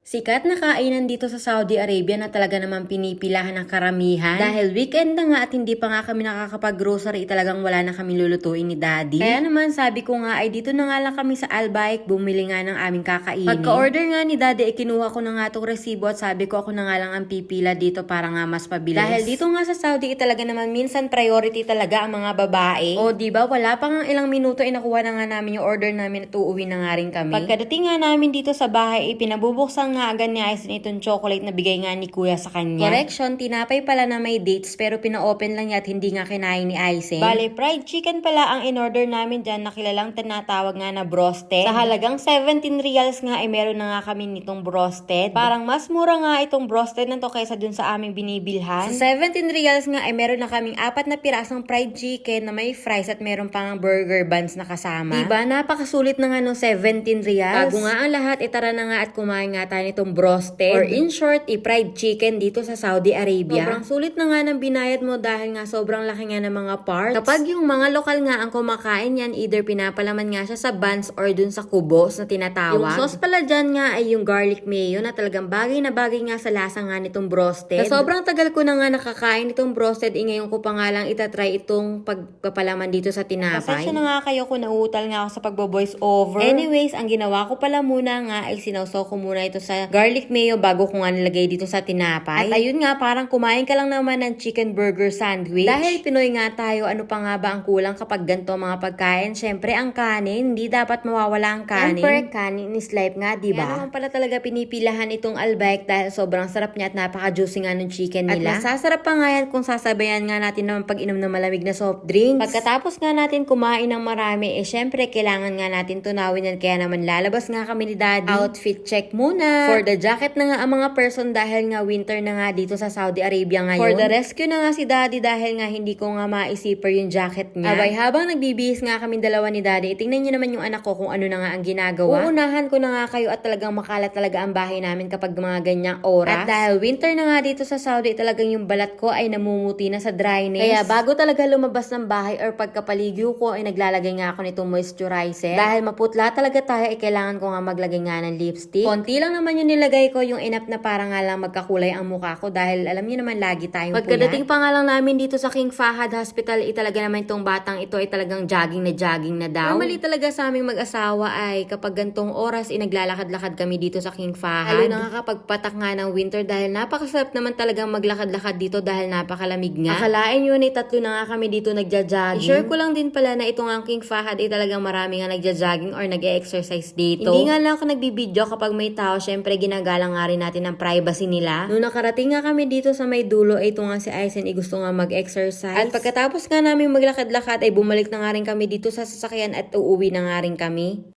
Sikat na kainan dito sa Saudi Arabia na talaga naman pinipilahan ng karamihan. Dahil weekend na nga at hindi pa nga kami nakakapag-grocery, talagang wala na kami lulutuin ni Daddy. Kaya naman sabi ko nga ay dito na nga lang kami sa Albaik bumili nga ng aming kakainin. Pagka-order nga ni Daddy, kinuha ko na nga itong resibo at sabi ko ako na nga lang ang pipila dito para nga mas mabilis. Dahil dito nga sa Saudi, talaga naman minsan priority talaga ang mga babae. O diba, wala pa nga ilang minuto ay nakuha na nga namin yung order namin at uuwi na nga rin kami. Pagkadating nga namin dito sa bahay, pinabubuksan nga agad ni Aizen itong chocolate na bigay nga ni Kuya sa kanya. Correction, tinapay pala na may dates pero pina-open lang niya at hindi nga kinain ni Aizen. Bale, fried chicken pala ang in-order namin dyan na kilalang tinatawag nga na broasted. Sa halagang 17 reals nga ay meron na nga kami nitong broasted. Parang mas mura nga itong broasted na to kaysa dun sa aming binibilhan. Sa 17 reals nga ay meron na kaming 4 na pirasong fried chicken na may fries at meron pang burger buns na kasama. Diba? Napakasulit na nga nung 17 reals. Bago nga ang lahat, itara na nga at kumain nga tayo nitong broasted or in short, fried chicken dito sa Saudi Arabia. Sobrang sulit na nga ng binayad mo dahil nga sobrang laki nga ng mga parts. Kapag yung mga lokal nga ang kumakain yan, either pinapalaman nga siya sa buns or dun sa kubos na tinatawag. Yung sauce pala dyan nga ay yung garlic mayo na talagang bagay na bagay nga sa lasa nga nitong broasted. Na sobrang tagal ko na nga nakakain itong broasted, ngayon ko pa nga lang itatry itong pagpapalaman dito sa tinapay. Pasensya na nga kayo kung nauutal nga ako sa pagbo-voice over. Anyways, ang ginawa ko pala muna nga ay sinawsaw ko muna ito sa garlic mayo bago ko nga nilagay dito sa tinapay. At ayun nga, parang kumain ka lang naman ng chicken burger sandwich. Dahil Pinoy nga tayo, ano pa nga ba ang kulang kapag ganito mga pagkain? Syempre, ang kanin. Hindi dapat mawawala ang kanin. Siyempre, kanin is life nga, diba? Kaya naman pala talaga pinipilahan itong Albaik dahil sobrang sarap niya at napaka-juicy nga ng chicken nila. At masasarap pa nga yan kung sasabayan nga natin naman pag-inom ng malamig na soft drinks. Pagkatapos nga natin kumain ng marami, syempre, kailangan nga natin tunawin yan. Kaya naman lalabas nga kami ni Daddy. Outfit check muna. For the jacket na nga ang mga person dahil nga winter na nga dito sa Saudi Arabia ngayon. For the rescue na nga si Daddy dahil nga hindi ko nga maisiper yung jacket niya. Abay, habang nagbibihis nga kami dalawa ni Daddy, tingnan niyo naman yung anak ko kung ano na nga ang ginagawa. Uunahan ko na nga kayo at talagang makalat talaga ang bahay namin kapag mga ganyang oras. At dahil winter na nga dito sa Saudi, talagang yung balat ko ay namumuti na sa dryness. Kaya bago talaga lumabas ng bahay or pagkapaligyo ko ay naglalagay nga ako nitong moisturizer. Dahil maputla talaga tayo ay kailangan ko nga maglagay nga ng lipstick. Konti lang naman yung nilagay ko, yung enough na para nga lang magkakulay ang mukha ko dahil alam niyo naman lagi tayong puyat. Pagkadating pa nga lang namin dito sa King Fahad Hospital, talaga naman itong batang ito ay talagang jogging na daw. Normally talaga sa aming mag-asawa ay kapag gantong oras naglalakad-lakad kami dito sa King Fahad. Lalo na nga kapag patak nga ng winter dahil napakasarap naman talagang maglakad-lakad dito dahil napakalamig nga. Akalain yun ay 3 na nga kami dito nagja-jogging. I-share ko lang din pala na itong ang King Fahad ay talagang marami nga nagja-jogging or nag-e-exercise dito. Hindi nga lang ako nagbibideo kapag may tao, syempre ginagalang nga rin natin ang privacy nila. Noong nakarating nga kami dito sa may dulo ay ito nga si Aizen ay gusto nga mag-exercise. At pagkatapos nga namin maglakad-lakad ay bumalik na nga rin kami dito sa sasakyan at uuwi na nga rin kami.